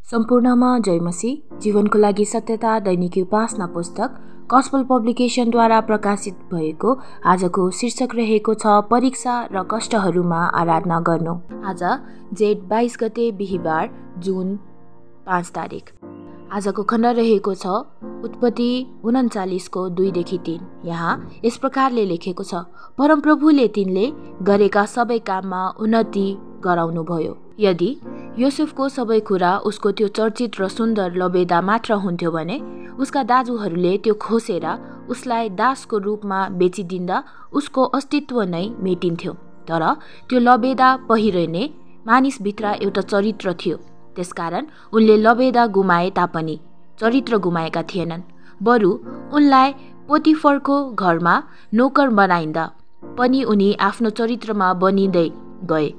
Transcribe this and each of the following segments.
सम्पूर्णमा जय मसीह। जीवनको लागि सत्यता दैनिकी उपासना पुस्तक गस्पल पब्लिकेशनद्वारा प्रकाशित भएको आजको शीर्षक रहेको छ परीक्षा र कष्टहरूमा आराधना गर्नु। आज जेठ 22 गते बिहीबार जुन 5 तारिक। आजको खण्ड रहेको छ उत्पत्ति 39 को 2देखि 3। यहाँ यस प्रकारले लेखेको छ, परमप्रभुले तिनले गरेका सबै काममा उन्नति गराउनुभयो। यदि योसेफको सबै कुरा उसको त्यो चर्चित र सुन्दर लबेदा मात्र हुन्थ्यो भने उसका दाजुहरूले त्यो खोसेर उसलाई दासको रूपमा बेचिदिँदा उसको अस्तित्व नै मेटिन्थ्यो। तर त्यो लबेदा पहिरने मानिसभित्र एउटा चरित्र थियो। त्यसकारण उनले लबेदा गुमाए तापनि चरित्र गुमाएका थिएनन्। बरु उनलाई पोतिफरको घरमा नोकर बनाइन्दा पनि उनी आफ्नो चरित्रमा बनिँदै गए।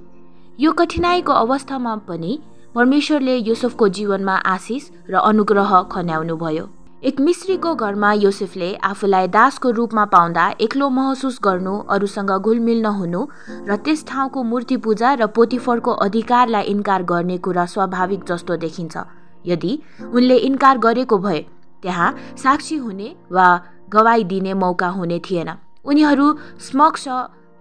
यो कठिनाईको अवस्थामा पनि परमेश्वरले योसेफको जीवनमा आशिष र अनुग्रह खन्याउनु भयो। एक मिस्रीको घरमा योसेफले आफूलाई दासको रूपमा पाउँदा एक्लो महसुस गर्नु, अरूसँग घुलमिल नहुनु र त्यस ठाउँको मूर्ति पूजा र पोतिफरको अधिकारलाई इन्कार गर्ने कुरा स्वाभाविक जस्तो देखिन्छ। यदि उनले इन्कार गरेको भए त्यहाँ साक्षी हुने वा गवाई दिने मौका हुने थिएन। उनीहरू समक्ष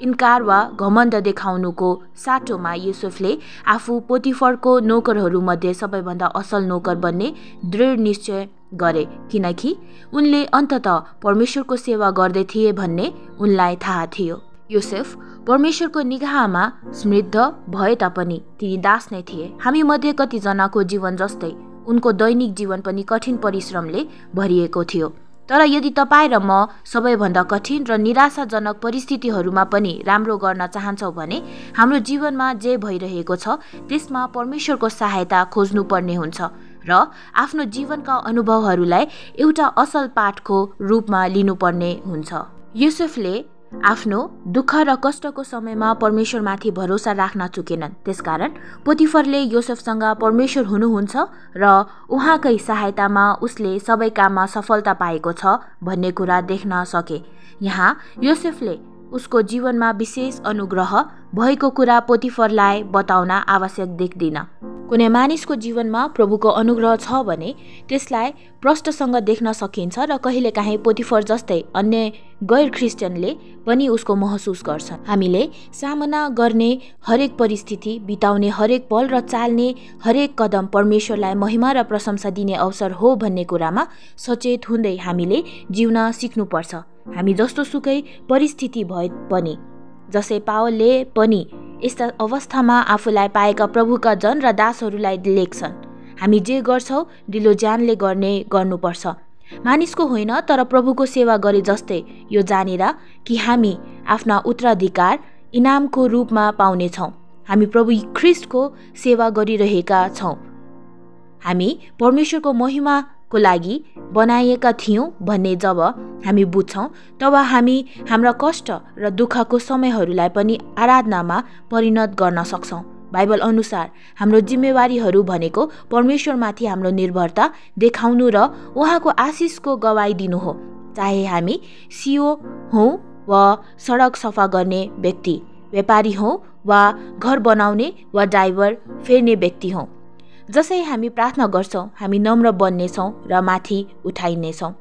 इन्कार वा घमण्ड देखाउनुको साटोमा योसेफले आफू पोतिफरको नोकरहरूमध्ये सबैभन्दा असल नोकर बन्ने दृढ निश्चय गरे, किनकि उनले अन्ततः परमेश्वरको सेवा गर्दै थिए भन्ने उनलाई थाहा थियो। योसेफ परमेश्वरको निगाहमा समृद्ध भए तापनि तिनी दास नै थिए। हामी मध्ये कतिजनाको जीवन जस्तै उनको दैनिक जीवन पनि कठिन परिश्रमले भरिएको थियो। तर यदि तपाईँ र म सबैभन्दा कठिन र निराशाजनक परिस्थितिहरूमा पनि राम्रो गर्न चाहन्छौँ भने हाम्रो जीवनमा जे भइरहेको छ त्यसमा परमेश्वरको सहायता खोज्नुपर्ने हुन्छ र आफ्नो जीवनका अनुभवहरूलाई एउटा असल पाठको रूपमा लिनुपर्ने हुन्छ। योसेफले आफ्नो दुःख र कष्टको समयमा परमेश्वरमाथि भरोसा राख्न चुकेनन्। त्यसकारण पोतिफरले योसेफसँग परमेश्वर हुनुहुन्छ र उहाँकै सहायतामा उसले सबै काममा सफलता पाएको छ भन्ने कुरा देख्न सके। यहाँ योसेफले उसको जीवनमा विशेष अनुग्रह भएको कुरा पोतिफरलाई बताउन आवश्यक देख्दिन। कुनै मानिसको जीवनमा प्रभुको अनुग्रह छ भने त्यसलाई प्रष्टसँग देख्न सकिन्छ र कहिलेकाहीँ पोतिफर जस्तै अन्य गैर ख्रिस्टियनले पनि उसको महसुस गर्छन्। हामीले सामना गर्ने हरेक परिस्थिति, बिताउने हरेक पल र चाल्ने हरेक कदम परमेश्वरलाई महिमा र प्रशंसा दिने अवसर हो भन्ने कुरामा सचेत हुँदै हामीले जिउन सिक्नुपर्छ। हामी जस्तो सुकै परिस्थिति भए पनि, जसै पावलले पनि यस्ता अवस्थामा आफूलाई पाएका प्रभुका जन र दासहरूलाई लेख्छन्, हामी जे गर्छौँ दिलो ज्यानले गर्नुपर्छ, मानिसको होइन तर प्रभुको सेवा गरे जस्तै, यो जानेर कि हामी आफ्ना उत्तराधिकार इनामको रूपमा पाउनेछौँ। हामी प्रभु ख्रिस्टको सेवा गरिरहेका छौँ। हामी परमेश्वरको महिमाको लागि बनाइएका थियौँ भन्ने जब हामी बुझ्छौँ तब हामी हाम्रा कष्ट र दुःखको समयहरूलाई पनि आराधनामा परिणत गर्न सक्छौँ। बाइबल अनुसार हाम्रो जिम्मेवारीहरू भनेको परमेश्वरमाथि हाम्रो निर्भरता देखाउनु र उहाँको आशिषको गवाई दिनु हो। चाहे हामी सिओ हौँ वा सडक सफा गर्ने व्यक्ति, व्यापारी हौँ वा घर बनाउने वा ड्राइभर फेर्ने व्यक्ति हौँ, जसै हामी प्रार्थना गर्छौँ हामी नम्र बन्नेछौँ र माथि उठाइनेछौँ।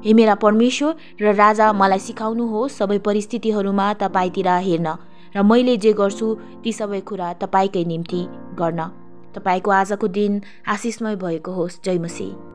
हे मेरा परमेश्वर र राजा, मलाई सिकाउनुहोस् सबै परिस्थितिहरूमा तपाईँतिर हेर्न र मैले जे गर्छु ती सबै कुरा तपाईँकै निम्ति गर्न। तपाईँको आजको दिन आशिषमय भएको होस्। जय मसीह।